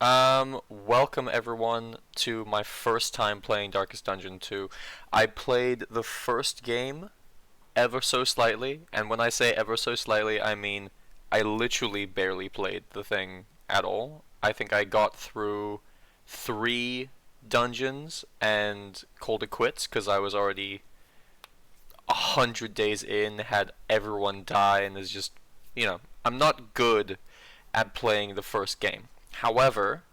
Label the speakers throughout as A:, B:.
A: Welcome everyone to my first time playing Darkest Dungeon 2. I played the first game ever so slightly, and when I say ever so slightly, I mean I literally barely played the thing at all. I think I got through 3 dungeons and called it quits because I was already 100 days in, had everyone die, and is just, I'm not good at playing the first game. However,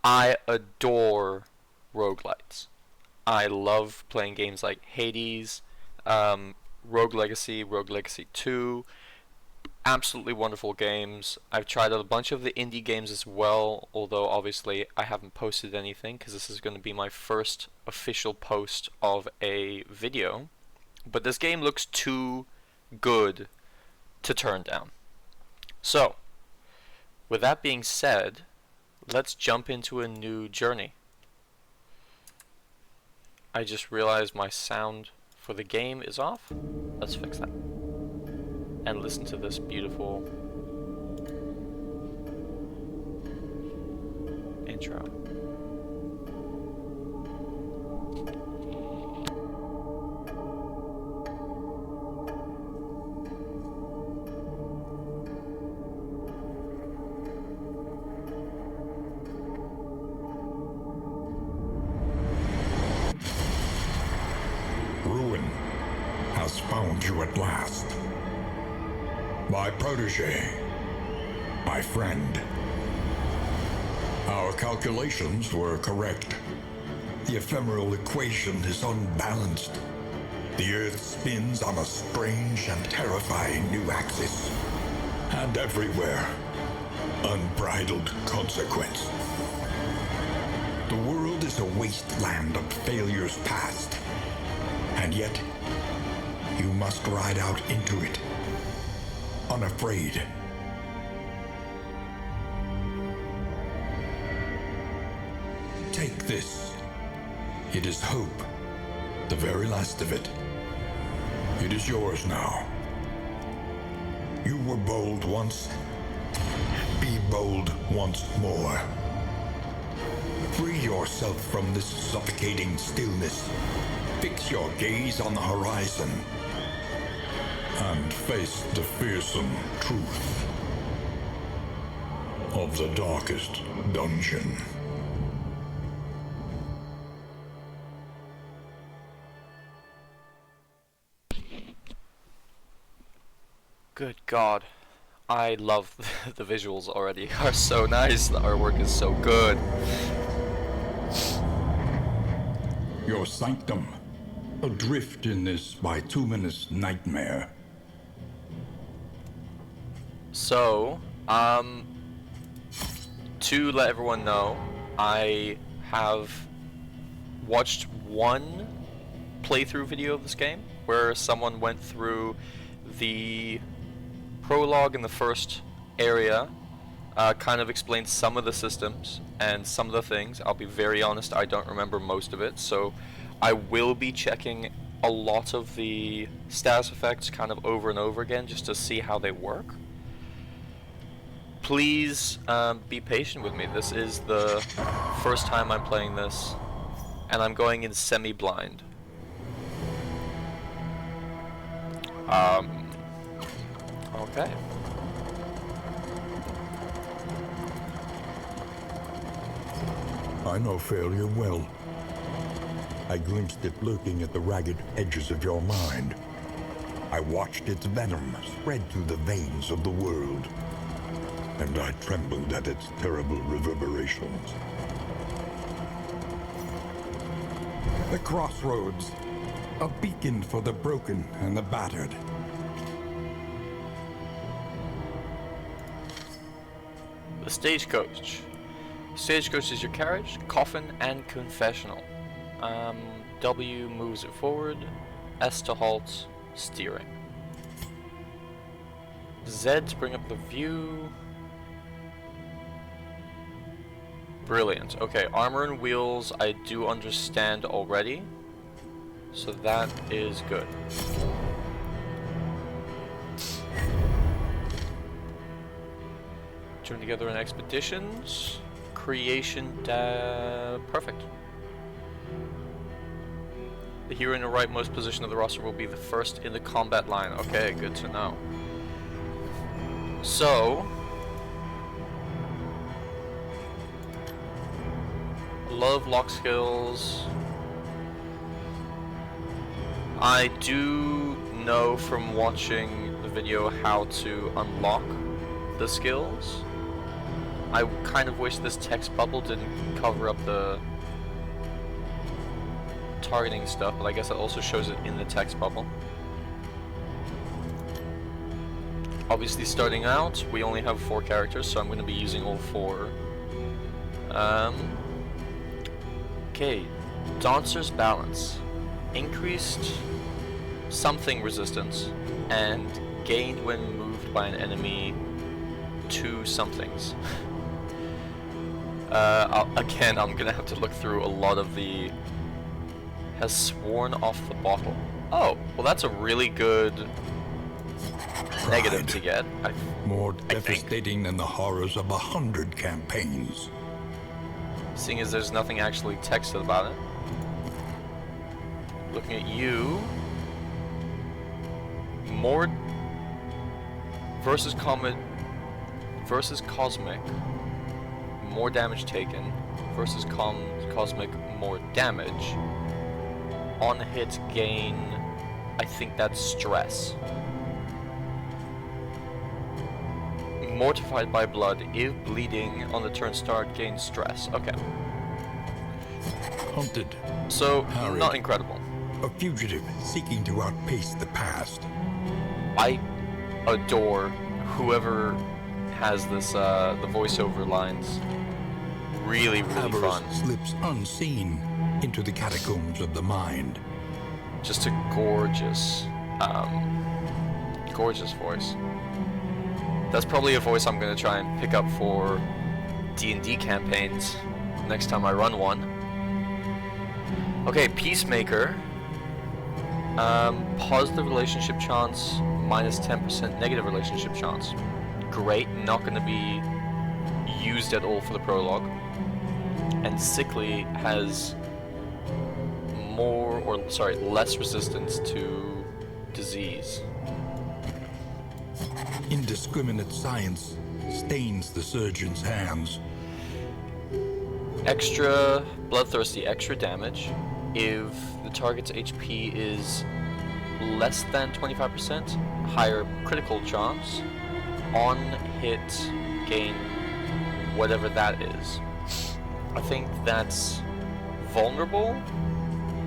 A: I adore roguelites. I love playing games like Hades, Rogue Legacy 2. Absolutely wonderful games. I've tried out a bunch of the indie games as well, although obviously I haven't posted anything because this is going to be my first official post of a video. But this game looks too good to turn down. So, with that being said, let's jump into a new journey. I just realized my sound for the game is off. Let's fix that. And listen to this beautiful intro.
B: Found you at last. My protege, my friend. Our calculations were correct. The ephemeral equation is unbalanced. The Earth spins on a strange and terrifying new axis. And everywhere, unbridled consequence. The world is a wasteland of failures past. And yet, you must ride out into it, unafraid. Take this. It is hope, the very last of it. It is yours now. You were bold once. Be bold once more. Free yourself from this suffocating stillness. Fix your gaze on the horizon. And face the fearsome truth of the darkest dungeon.
A: Good God. I love the visuals already. Are so nice. The artwork is so good.
B: Your sanctum, adrift in this bituminous nightmare.
A: So, to let everyone know, I have watched one playthrough video of this game where someone went through the prologue in the first area, kind of explained some of the systems and some of the things. I'll be very honest, I don't remember most of it, so I will be checking a lot of the status effects kind of over and over again just to see how they work. Please be patient with me. This is the first time I'm playing this, and I'm going in semi-blind. Okay.
B: I know failure well. I glimpsed it lurking at the ragged edges of your mind. I watched its venom spread through the veins of the world. And I trembled at its terrible reverberations. The crossroads, a beacon for the broken and the battered.
A: The stagecoach. Stagecoach is your carriage, coffin, and confessional. W moves it forward, S to halt, steering. Z to bring up the view. Brilliant. Okay, armor and wheels I do understand already, so that is good. Join together in expeditions. creation, perfect. The hero in the rightmost position of the roster will be the first in the combat line. Okay, good to know. So, a lot of lock skills. I do know from watching the video how to unlock the skills. I kind of wish this text bubble didn't cover up the targeting stuff, but I guess it also shows it in the text bubble. Obviously, starting out, we only have 4 characters, so I'm going to be using all 4. Okay, Dancer's Balance. Increased something resistance, and gained when moved by an enemy 2 somethings. Again, I'm going to have to look through a lot of the... Has sworn off the bottle. Oh, well that's a really good negative to get.
B: More devastating than the horrors of 100 campaigns.
A: Seeing as there's nothing actually texted about it. Looking at you. More versus Cosmic. More damage taken. Versus Cosmic, more damage. On hit gain, I think that's stress. Mortified by blood, if bleeding on the turn start, gain stress. Okay.
B: Hunted.
A: So,
B: Harried.
A: not incredible.
B: A fugitive seeking to outpace the past.
A: I adore whoever has this, the voiceover lines. Really, really
B: Avarice
A: fun.
B: slips unseen into the catacombs of the mind.
A: Just a gorgeous, gorgeous voice. That's probably a voice I'm going to try and pick up for D&D campaigns next time I run one. Okay, Peacemaker. Positive relationship chance, minus 10% negative relationship chance. Great, not going to be used at all for the prologue. And Sickly has less resistance to disease.
B: Indiscriminate science stains the surgeon's hands.
A: Extra bloodthirsty, extra damage. If the target's HP is less than 25%, higher critical chance. On hit, gain whatever that is. I think that's vulnerable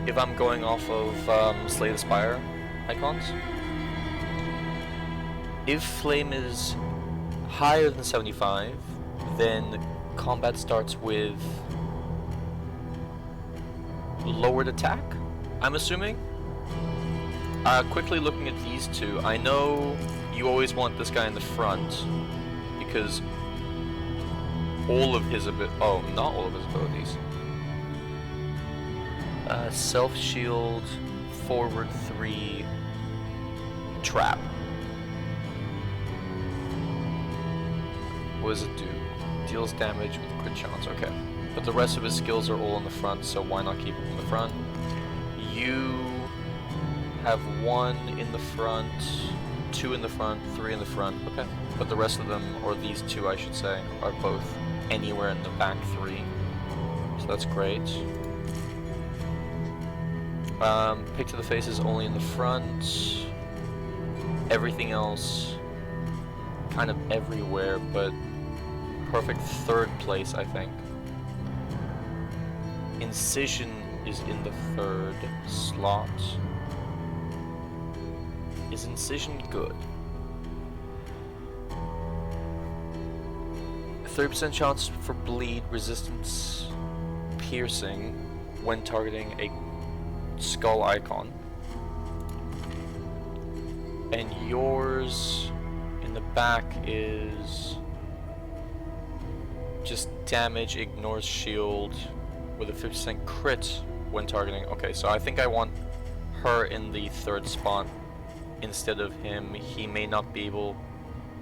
A: if I'm going off of Slay the Spire icons. If flame is higher than 75, then combat starts with lowered attack, I'm assuming. Quickly looking at these two, I know you always want this guy in the front because all of his not all of his abilities. Self-shield, forward 3, trap. What does it do? Deals damage with crit chance, okay. But the rest of his skills are all in the front, so why not keep him in the front? You have 1 in the front, 2 in the front, 3 in the front, okay. But the rest of them, or these 2 I should say, are both anywhere in the back 3. So that's great. Pick to the face is only in the front. Everything else, kind of everywhere, but perfect 3rd place, I think. Incision is in the 3rd slot. Is Incision good? 30% chance for bleed, resistance, piercing when targeting a skull icon. And yours in the back is just damage, ignores shield with a 50% crit when targeting. Okay, so I think I want her in the 3rd spot instead of him. He may not be able,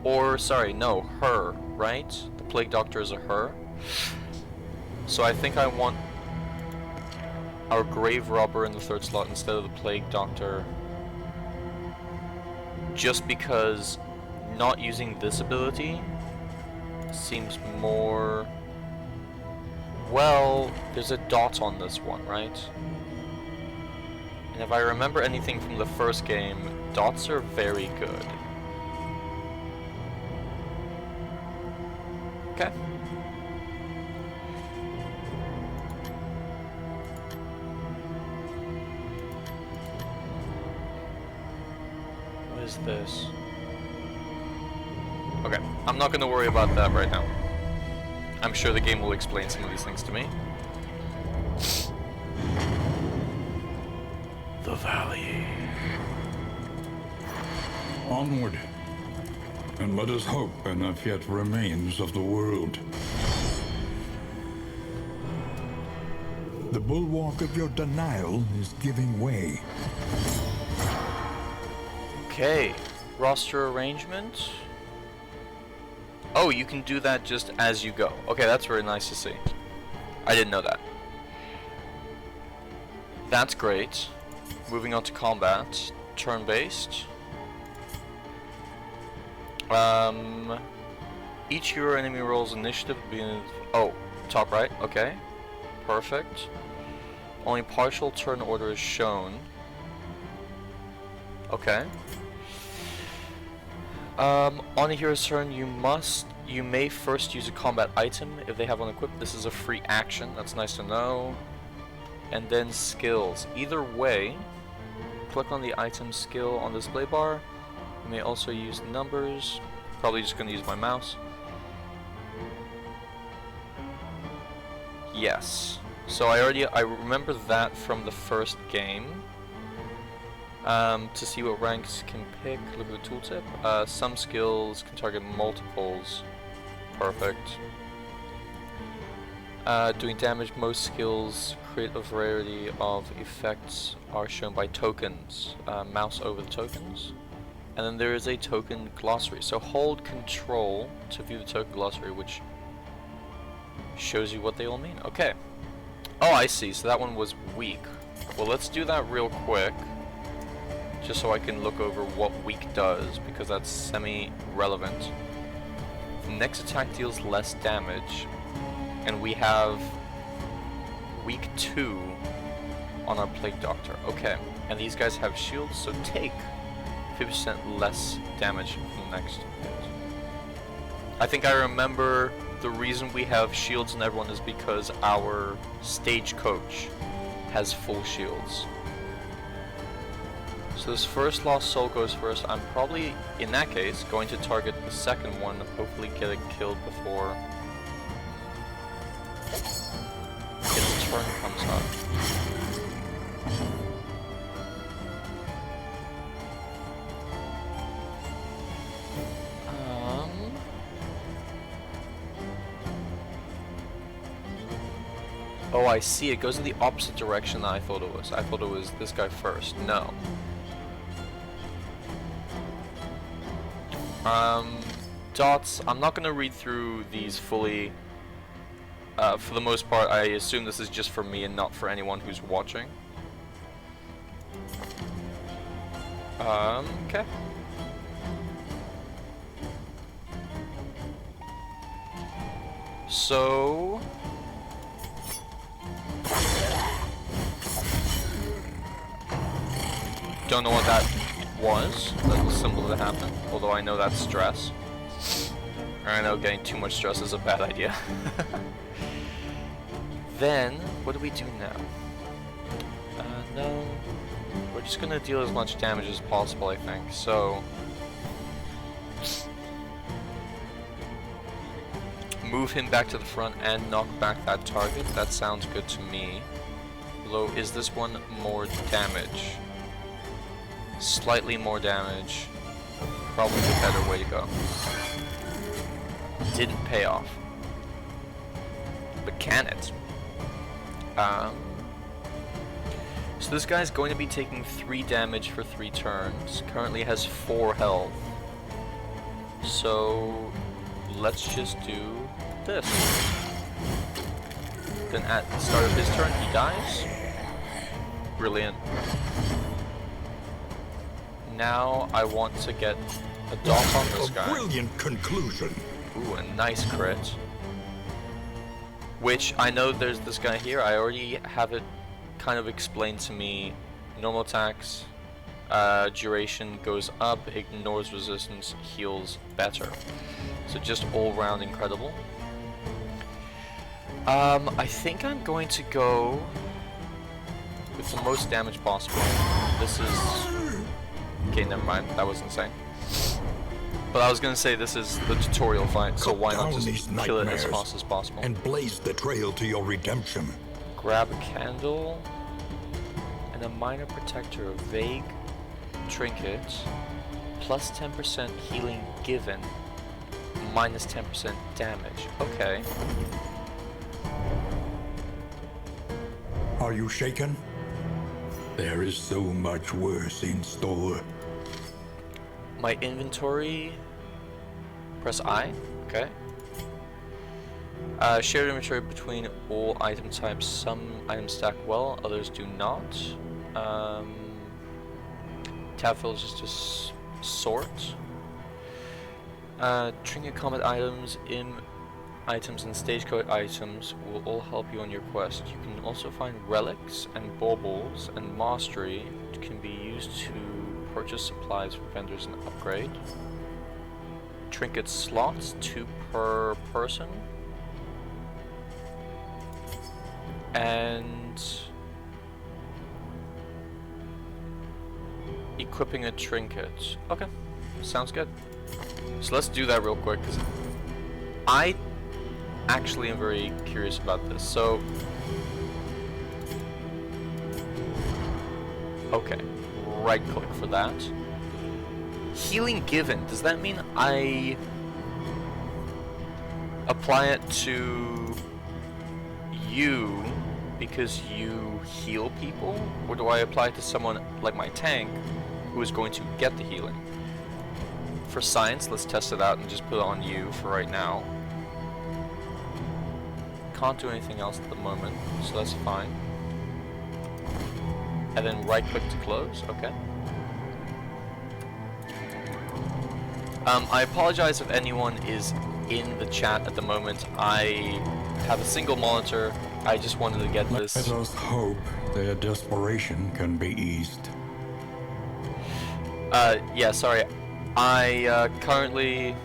A: or sorry, no, her, right? The Plague Doctor is a her. So I think I want our Grave Robber in the third slot instead of the Plague Doctor. Just because not using this ability seems more... Well, there's a dot on this one, right? And if I remember anything from the first game, dots are very good. Okay. What is this? Okay, I'm not gonna worry about that right now. I'm sure the game will explain some of these things to me. The Valley.
B: Onward. And let us hope enough yet remains of the world. The bulwark of your denial is giving way.
A: Okay, roster arrangement. Oh, you can do that just as you go. Okay, that's very nice to see. I didn't know that. That's great. Moving on to combat. Turn-based. Each hero enemy rolls initiative being... Oh, top right. Okay. Perfect. Only partial turn order is shown. Okay. On a hero's turn, you may first use a combat item if they have one equipped. This is a free action. That's nice to know. And then skills. Either way, click on the item skill on the display bar. You may also use numbers. Probably just gonna use my mouse. Yes. So I remember that from the first game. To see what ranks can pick, look at the tooltip. Some skills can target multiples. Perfect. Doing damage, most skills create a variety of effects are shown by tokens. Mouse over the tokens. And then there is a token glossary. So hold control to view the token glossary, which shows you what they all mean. Okay. Oh, I see. So that one was weak. Well, let's do that real quick. Just so I can look over what weak does, because that's semi-relevant. The next attack deals less damage, and we have weak 2 on our Plague Doctor. Okay, and these guys have shields, so take 50% less damage from the next hit. I think I remember the reason we have shields on everyone is because our stagecoach has full shields. So this first lost soul goes first. I'm probably, in that case, going to target the second one and hopefully get it killed before its turn comes up. Oh, I see. It goes in the opposite direction that I thought it was. I thought it was this guy first. No. Dots, I'm not going to read through these fully. For the most part, I assume this is just for me and not for anyone who's watching. Okay. So... don't know what that was. That was simple to happen. Although I know that's stress. I know getting too much stress is a bad idea. Then, what do we do now? No. We're just gonna deal as much damage as possible, I think. So... move him back to the front and knock back that target. That sounds good to me. Although, is this one more damage? Slightly more damage. Probably the better way to go. Didn't pay off. But can it? So this guy's going to be taking 3 damage for 3 turns. Currently has 4 health. So let's just do this. Then at the start of his turn, he dies. Brilliant. Now I want to get a dot on this guy.
B: A brilliant conclusion.
A: Ooh, a nice crit. Which, I know there's this guy here, I already have it kind of explained to me. Normal attacks, duration goes up, ignores resistance, heals better. So just all round incredible. I think I'm going to go with the most damage possible. This is... Okay, never mind, that was insane. But I was gonna say this is the tutorial fight, so why not just kill it as fast as possible.
B: And blaze the trail to your redemption.
A: Grab a candle and a minor protector, a vague trinket, plus 10% healing given, minus 10% damage. Okay.
B: Are you shaken? There is so much worse in store.
A: My inventory. Press I. Okay. Shared inventory between all item types. Some items stack well, others do not. Tab fills just to sort. Trinket combat items, items and stagecoach items will all help you on your quest. You can also find relics and baubles and mastery can be used to purchase supplies from vendors and upgrade. Trinket slots, 2 per person. And equipping a trinket. Okay, sounds good. So let's do that real quick, because I actually am very curious about this. So, okay, right click for that. Healing given, does that mean I apply it to you because you heal people? Or do I apply it to someone like my tank who is going to get the healing? For science, let's test it out and just put it on you for right now. Can't do anything else at the moment, so that's fine. And then right click to close, okay. I apologize if anyone is in the chat at the moment. I have a single monitor. I just wanted to get this.
B: Let us hope their desperation can be eased.
A: Yeah, sorry. I currently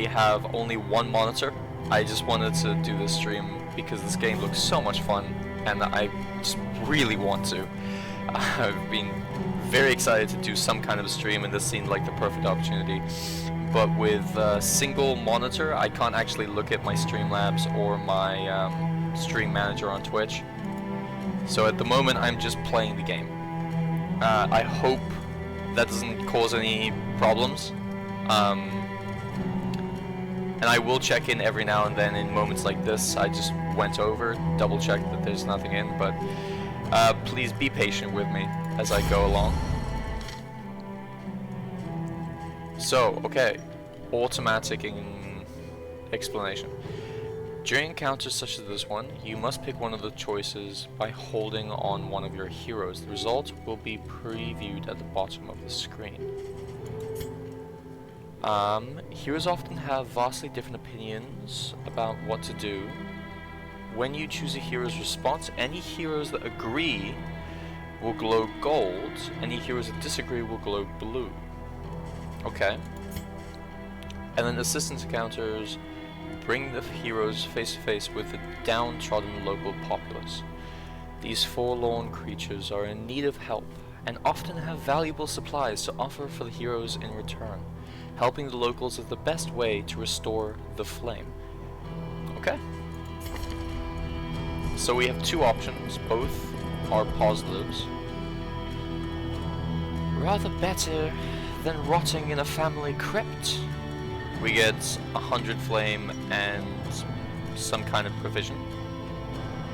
A: have only one monitor. I just wanted to do this stream because this game looks so much fun and I just really want to. I've been very excited to do some kind of a stream and this seemed like the perfect opportunity. But with a single monitor, I can't actually look at my Streamlabs or my stream manager on Twitch. So at the moment, I'm just playing the game. I hope that doesn't cause any problems. And I will check in every now and then in moments like this. I just went over, double checked that there's nothing in, but please be patient with me as I go along. So, okay, automatic explanation. During encounters such as this one, you must pick one of the choices by holding on one of your heroes. The result will be previewed at the bottom of the screen. Heroes often have vastly different opinions about what to do. When you choose a hero's response, any heroes that agree will glow gold, any heroes that disagree will glow blue. Okay. And then assistance encounters bring the heroes face to face with the downtrodden local populace. These forlorn creatures are in need of help and often have valuable supplies to offer for the heroes in return. Helping the locals is the best way to restore the flame. Okay. So we have two options, both are positives. Rather better than rotting in a family crypt. We get 100 flame and some kind of provision.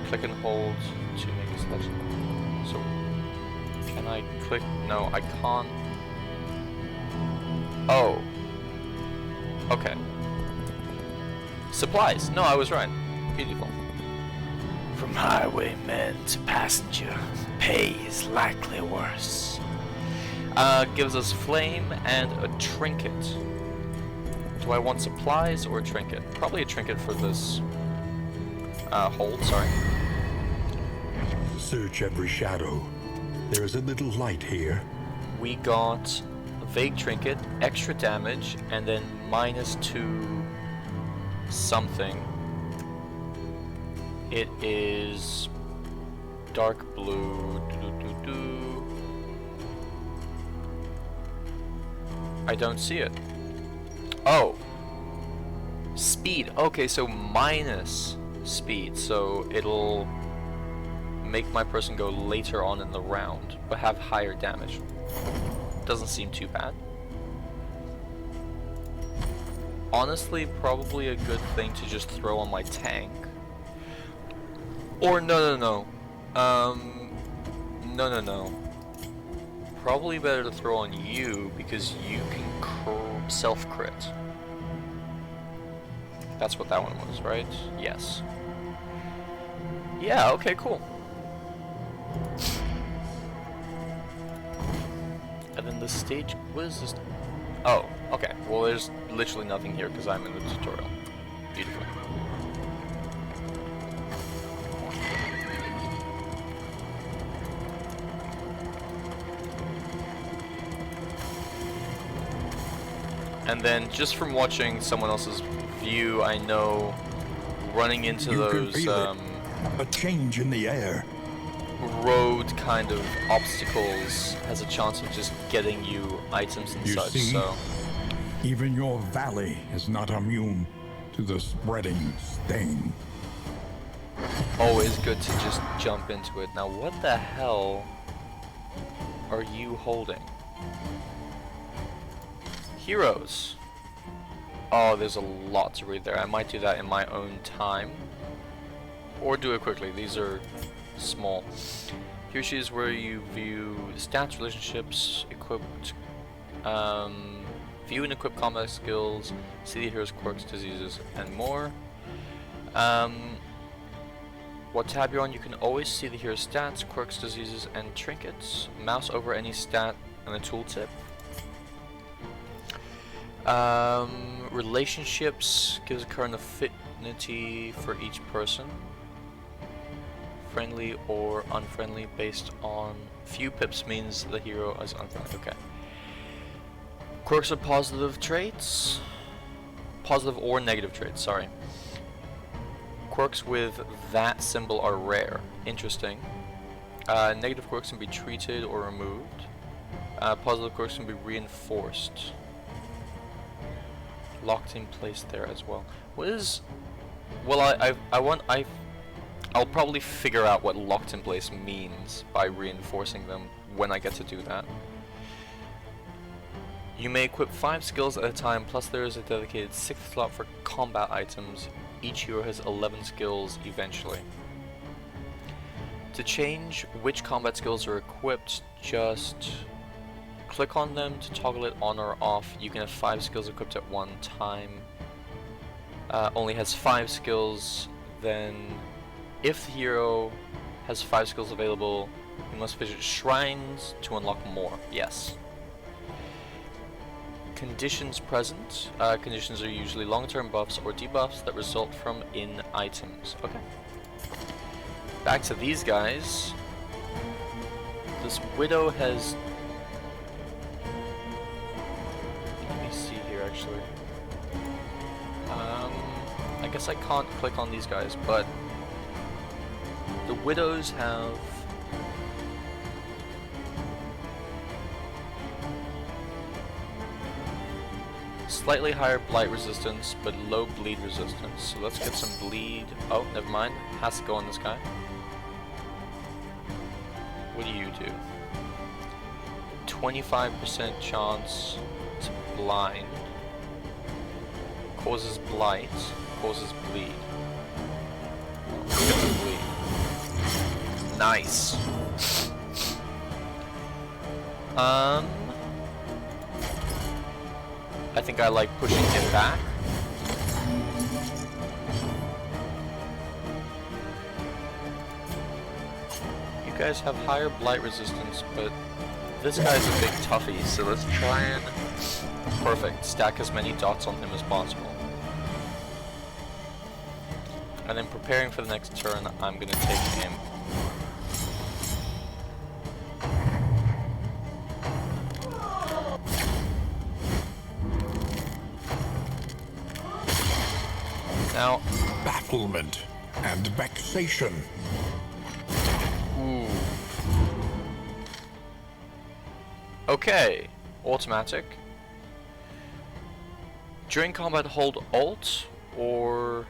A: Click and hold to make a selection. So, can I click? No, I can't. Oh. Okay. Supplies. No, I was right. Beautiful. From highwayman to passenger, pay is likely worse. Gives us flame and a trinket. Do I want supplies or a trinket? Probably a trinket for this hold, sorry.
B: Search every shadow. There is a little light here.
A: We got a vague trinket, extra damage, and then -2 something. It is dark blue. I don't see it. Oh. Speed. Okay, so minus speed. So it'll make my person go later on in the round, but have higher damage. Doesn't seem too bad. Honestly, probably a good thing to just throw on my tank. Or no. No. Probably better to throw on you because you can self-crit. That's what that one was, right? Yes. Yeah, okay, cool. And then the stage, what is this? Oh, okay. Well, there's literally nothing here because I'm in the tutorial. Beautiful. And then just from watching someone else's view, I know running into those
B: a change in the air.
A: Road kind of obstacles has a chance of just getting you items and such.
B: See?
A: So
B: Even your valley is not immune to the spreading stain.
A: always good to just jump into it. Now what the hell are you holding? Heroes. Oh, there's a lot to read there. I might do that in my own time. Or do it quickly. These are small. Here she is where you view stats, relationships, equipped, view and equip combat skills, see the hero's quirks, diseases, and more. What tab you're on, you can always see the hero's stats, quirks, diseases, and trinkets. Mouse over any stat and a tooltip. Relationships gives a current affinity for each person. Friendly or unfriendly based on few pips means the hero is unfriendly. Okay. Quirks are positive traits. Positive or negative traits, sorry. Quirks with that symbol are rare. Interesting. Negative quirks can be treated or removed. Positive quirks can be reinforced. Locked in place there as well. What is? Well, I'll probably figure out what locked in place means by reinforcing them when I get to do that. You may equip 5 skills at a time, plus there is a dedicated 6th slot for combat items. Each hero has 11 skills eventually. To change which combat skills are equipped, just click on them to toggle it on or off. You can have 5 skills equipped at one time. Only has 5 skills, then if the hero has 5 skills available, you must visit shrines to unlock more. Yes. Conditions present. Conditions are usually long-term buffs or debuffs that result from in items. Okay. Back to these guys. This widow has... Let me see here actually. I guess I can't click on these guys, but the widows have slightly higher blight resistance, but low bleed resistance. So let's get some bleed. Oh, never mind. Has to go on this guy. What do you do? 25% chance to blind. Causes blight. Causes bleed. Get the bleed. Nice. I think I like pushing him back. guys have higher blight resistance, but this guy's a big toughie, so let's try and... Perfect. Stack as many dots on him as possible. And then preparing for the next turn, I'm gonna take him. Now,
B: Bafflement and vexation.
A: ooh. Okay, automatic. During combat, hold Alt or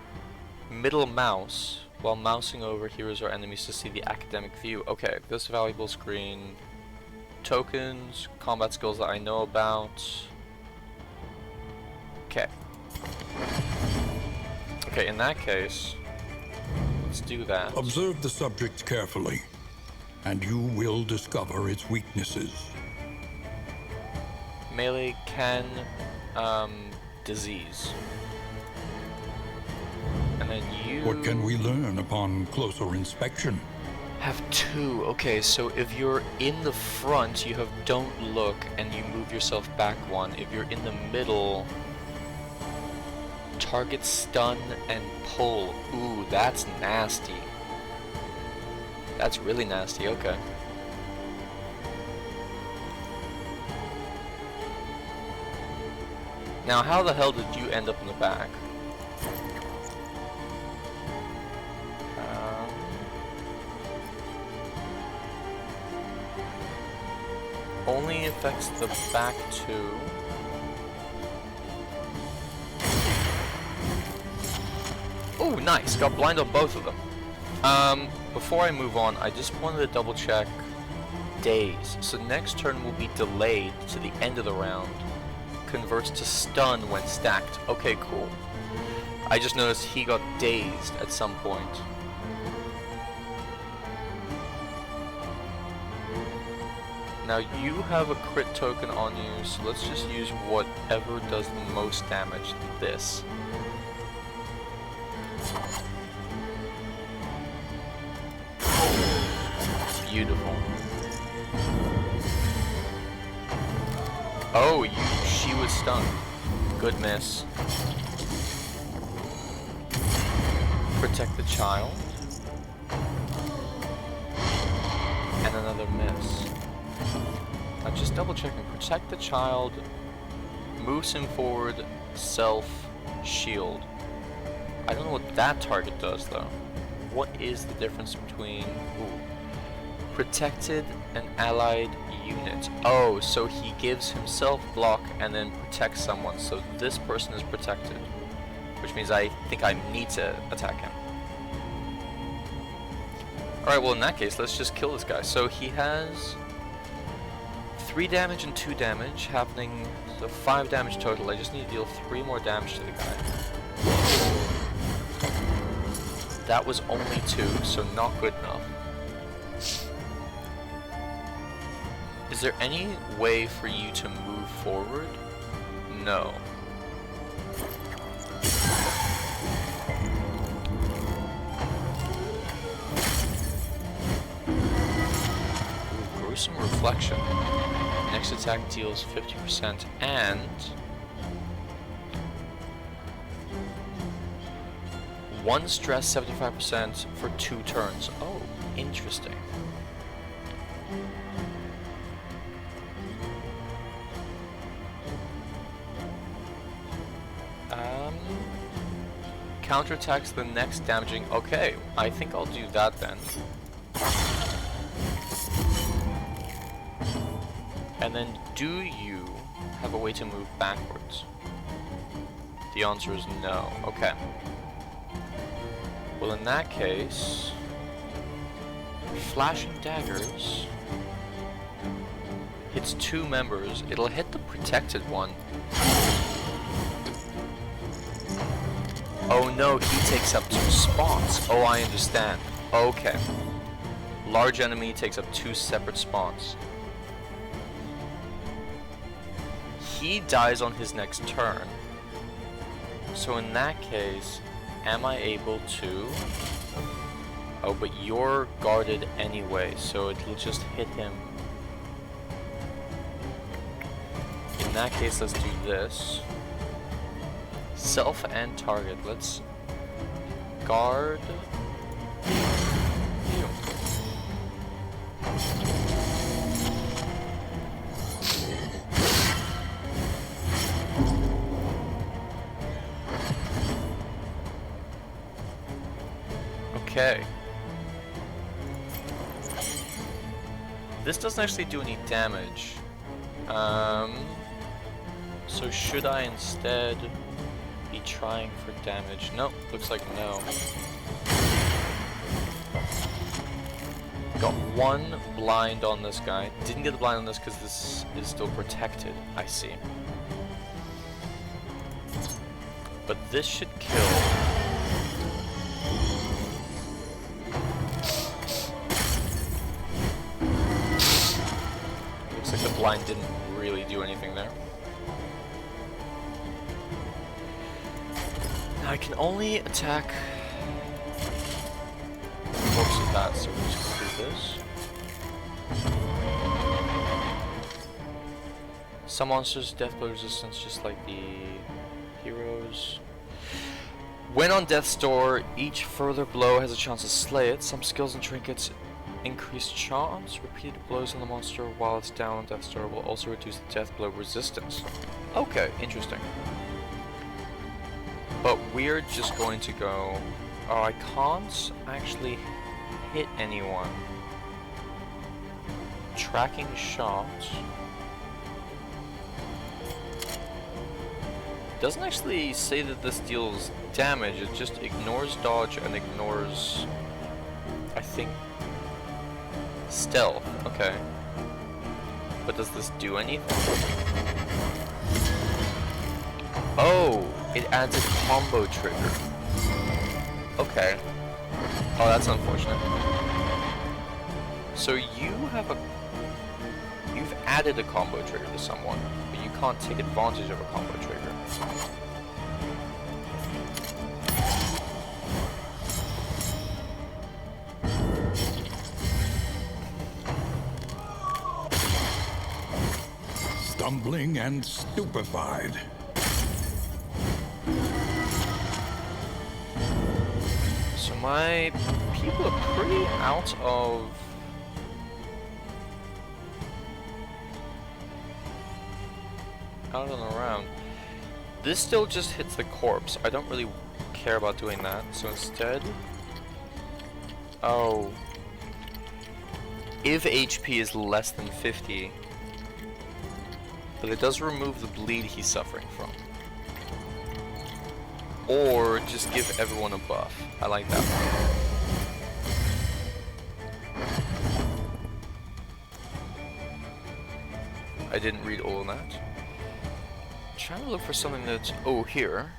A: middle mouse while mousing over heroes or enemies to see the academic view. Okay, this valuable screen. Tokens, combat skills that I know about. Okay. Okay, in that case, let's do that.
B: Observe the subject carefully, and you will discover its weaknesses.
A: Melee can, disease. And then you...
B: What can we learn upon closer inspection?
A: have 2. Okay, so if you're in the front, you have don't look, and you move yourself back 1. If you're in the middle... target stun and pull. Ooh, that's nasty. That's really nasty, okay. Now, how the hell did you end up in the back? Only affects the back 2. Oh, nice! Got blind on both of them. Before I move on, I just wanted to double check days. So next turn will be delayed to the end of the round. Converts to stun when stacked. Okay, cool. I just noticed he got dazed at some point. Now you have a crit token on you, so let's just use whatever does the most damage. This. Beautiful. Oh, she was stunned. Good miss. Protect the child. And another miss. Now just double checking. Protect the child. Moves him forward. Self. Shield. I don't know what that target does though. What is the difference between... Ooh. Protected and allied unit. Oh, so he gives himself block and then protects someone. So this person is protected. Which means I think I need to attack him. Alright, well in that case, let's just kill this guy. So he has 3 damage and 2 damage happening, so 5 damage total. I just need to deal 3 more damage to the guy. That was only 2, so not good enough. Is there any way for you to move forward? No. Gruesome Reflection. Next attack deals 50% and... one stress 75% for 2 turns. Oh, interesting. Counterattacks the next damaging. Okay, I think I'll do that then. And then, do you have a way to move backwards? The answer is no. Okay. Well, in that case, Flashing Daggers hits 2 members. It'll hit the protected one. Oh no, he takes up 2 spawns. Oh, I understand. Okay. Large enemy takes up 2 separate spawns. He dies on his next turn. So in that case, am I able to... Oh, but you're guarded anyway, so it'll just hit him. In that case, let's do this. Self and target. Let's guard you. Okay. This doesn't actually do any damage. So should I instead be trying for damage? Nope, looks like no. Got one blind on this guy. Didn't get the blind on this because this is still protected. I see. But this should kill. Looks like the blind didn't really do anything there. Now I can only attack corpse of that, so we're just gonna do this. Some monsters death blow resistance just like the heroes. When on death's door, each further blow has a chance to slay it. Some skills and trinkets increase chance. Repeated blows on the monster while it's down on death's door will also reduce the death blow resistance. Okay, interesting. But we're just going to go... Oh, I can't actually hit anyone. Tracking shot. Doesn't actually say that this deals damage, it just ignores dodge and ignores, I think, stealth. Okay. But does this do anything? Oh, it adds a combo trigger. Okay. Oh, that's unfortunate. So you've added a combo trigger to someone, but you can't take advantage of a combo trigger.
B: Stumbling and stupefied.
A: So my people are pretty out and around. This still just hits the corpse. I don't really care about doing that. So instead, oh, if HP is less than 50, but it does remove the bleed he's suffering from. Or just give everyone a buff. I like that one. I didn't read all of that. I'm trying to look for something that's... Oh, here.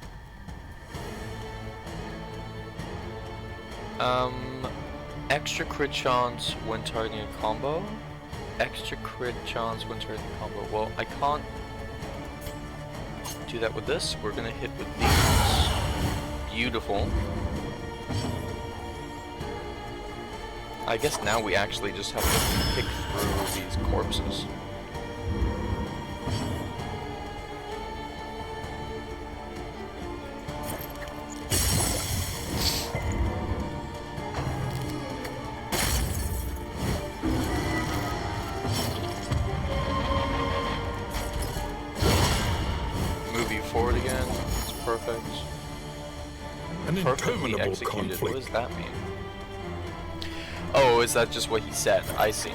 A: Extra crit chance when targeting a combo. Extra crit chance when targeting a combo. Well, I can't do that with this. We're gonna hit with these. Beautiful. I guess now we actually just have to pick through these corpses. Forward again. It's perfect.
B: An
A: Perfectly
B: interminable
A: executed.
B: conflict.
A: What does that mean? Oh, is that just what he said? I see.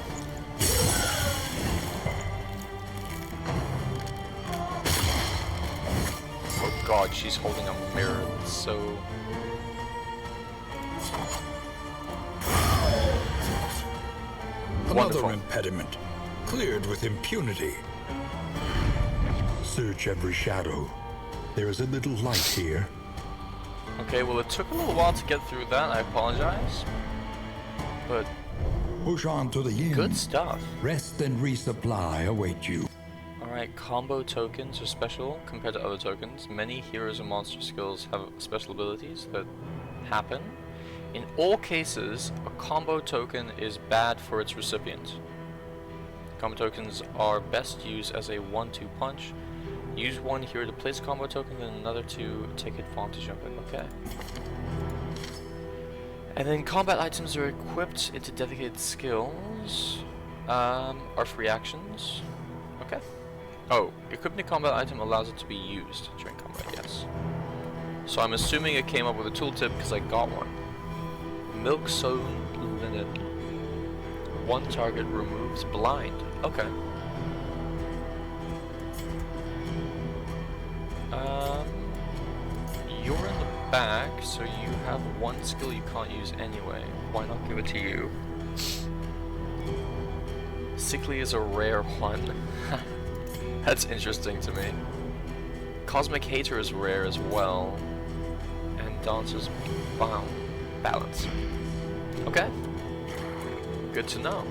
A: Oh god, she's holding a mirror. That's so...
B: Another
A: Wonderful.
B: impediment, cleared with impunity. Search every shadow. There is a little light here.
A: Okay, well it took a little while to get through that, I apologize. But
B: Push on to the inn.
A: good stuff.
B: Rest and resupply await you.
A: Alright, combo tokens are special compared to other tokens. Many heroes and monster skills have special abilities that happen. In all cases, a combo token is bad for its recipient. Combo tokens are best used as a 1-2 punch. Use one here to place a combo token, then another to take advantage of it. Okay. And then combat items are equipped into dedicated skills. Are free actions. Okay. Oh, equipping a combat item allows it to be used during combat, yes. So I'm assuming it came up with a tooltip because I got one. Milk sewn linen. One target removes blind. Okay. You're in the back, so you have one skill you can't use anyway. Why not give it to you? Sickly is a rare one. That's interesting to me. Cosmic Hater is rare as well. And Dancer's Balance. Okay. Good to know.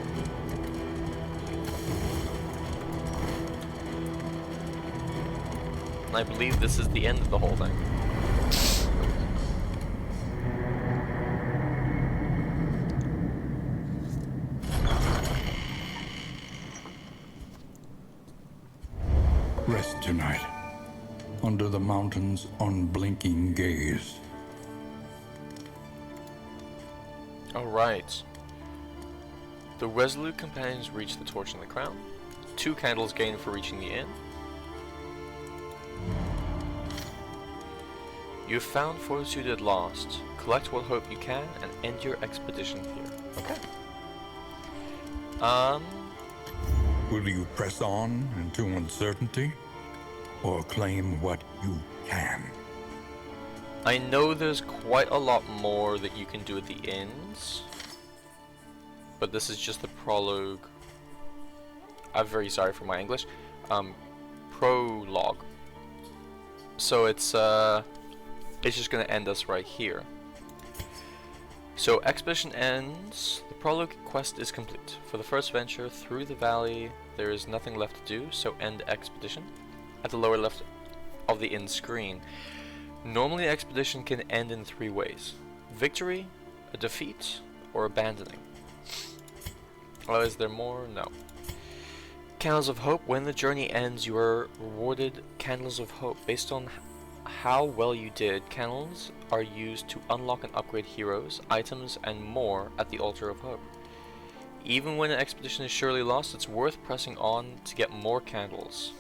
A: And I believe this is the end of the whole thing.
B: Rest tonight, under the mountain's unblinking gaze.
A: Alright. The resolute companions reach the torch in the crown. 2 candles gained for reaching the inn. You have found fortitude at last. Collect what hope you can and end your expedition here. Okay.
B: Will you press on into uncertainty, or claim what you can?
A: I know there's quite a lot more that you can do at the inns, but this is just the prologue. I'm very sorry for my English. Prologue. So it's just gonna end us right here. So expedition ends. The prologue quest is complete. For the first venture through the valley, there is nothing left to do, so end expedition. At the lower left of the inn screen. Normally, expedition can end in 3 ways: victory, a defeat, or abandoning. Oh, is there more? No. Candles of Hope. When the journey ends, you are rewarded Candles of Hope. Based on how well you did, candles are used to unlock and upgrade heroes, items, and more at the Altar of Hope. Even when an expedition is surely lost, it's worth pressing on to get more candles.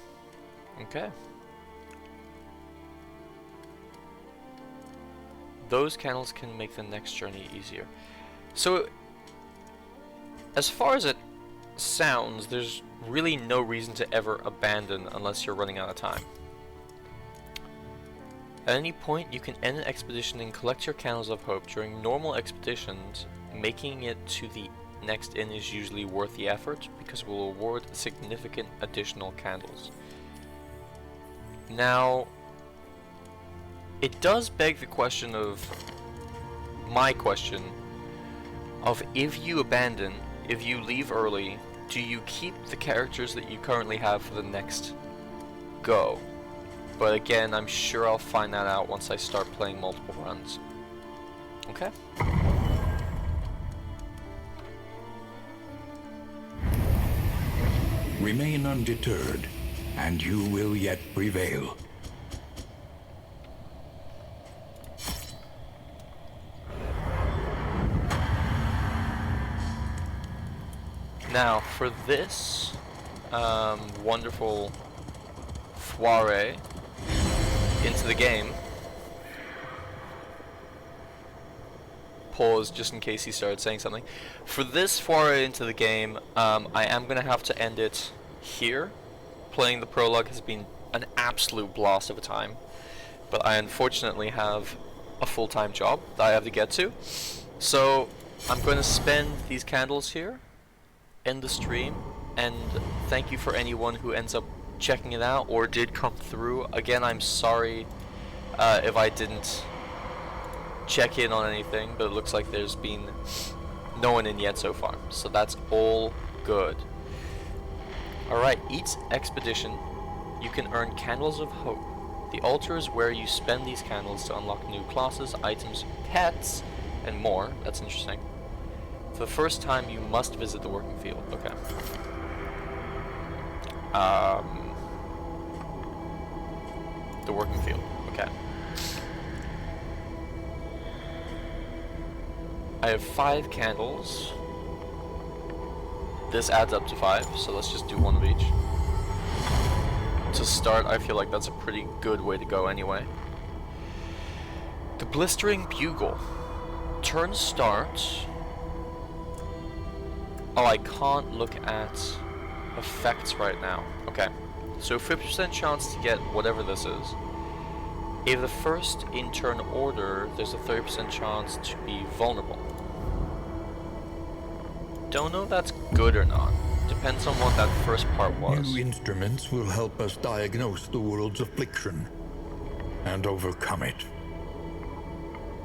A: Okay. Those candles can make the next journey easier. So, as far as it sounds, there's really no reason to ever abandon unless you're running out of time. At any point, you can end an expedition and collect your Candles of Hope. During normal expeditions, making it to the next inn is usually worth the effort because it will award significant additional candles. Now, it does beg the question of, my question, of if you abandon, if you leave early, do you keep the characters that you currently have for the next go? But again, I'm sure I'll find that out once I start playing multiple runs. Okay?
B: Remain undeterred, and you will yet prevail.
A: Now, for this wonderful foray into the game, pause just in case he started saying something. For this foray into the game, I am going to have to end it here. Playing the prologue has been an absolute blast of a time, but I unfortunately have a full-time job that I have to get to. So I'm going to spend these candles here, end the stream, and thank you for anyone who ends up checking it out or did come through. Again, I'm sorry if I didn't check in on anything, but it looks like there's been no one in yet so far, so that's all good. Alright, each expedition you can earn Candles of Hope. The altar is where you spend these candles to unlock new classes, items, pets, and more. That's interesting. For the first time, you must visit the working field. Okay. The working field. Okay. I have 5 candles. This adds up to 5, so let's just do one of each. To start, I feel like that's a pretty good way to go anyway. The Blistering Bugle. Turn start. Oh, I can't look at effects right now. Okay. So 50% chance to get whatever this is. If the first in turn order, there's a 30% chance to be vulnerable. Don't know if that's good or not. Depends on what that first part was.
B: New instruments will help us diagnose the world's affliction and overcome it.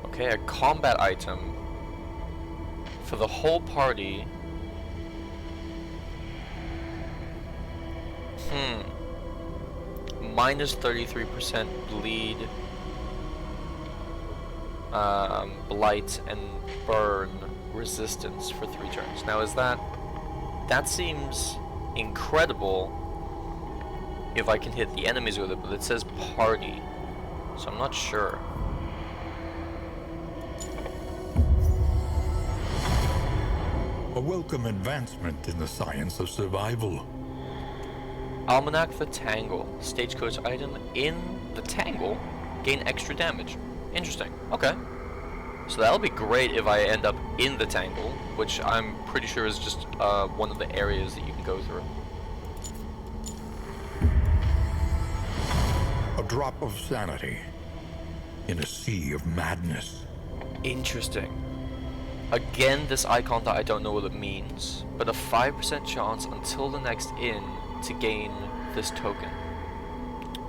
A: Okay, a combat item for the whole party. Minus 33% bleed, blight, and burn resistance for 3 turns. Now, is that seems incredible if I can hit the enemies with it, but it says party, so I'm not sure.
B: A welcome advancement in the science of survival.
A: Almanac the Tangle. Stagecoach item in the Tangle. Gain extra damage. Interesting. Okay. So that'll be great if I end up in the Tangle, which I'm pretty sure is just one of the areas that you can go through.
B: A drop of sanity in a sea of madness.
A: Interesting. Again, this icon that I don't know what it means, but a 5% chance until the next inn to gain this token.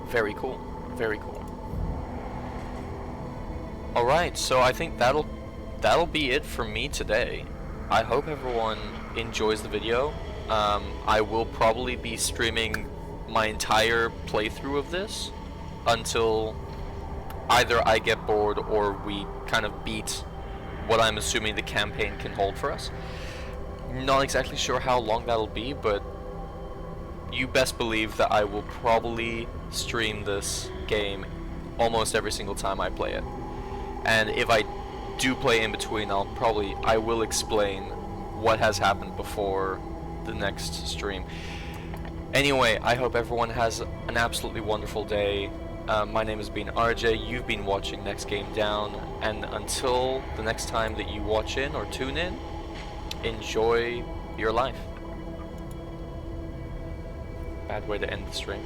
A: Very cool. Very cool. Alright, so I think that'll be it for me today. I hope everyone enjoys the video. I will probably be streaming my entire playthrough of this until either I get bored or we kind of beat what I'm assuming the campaign can hold for us. Not exactly sure how long that'll be, but you best believe that I will probably stream this game almost every single time I play it. And if I do play in between, I will explain what has happened before the next stream. Anyway, I hope everyone has an absolutely wonderful day. My name has been RJ, you've been watching Next Game Down, and until the next time that you watch in or tune in, enjoy your life. Bad way to end the stream.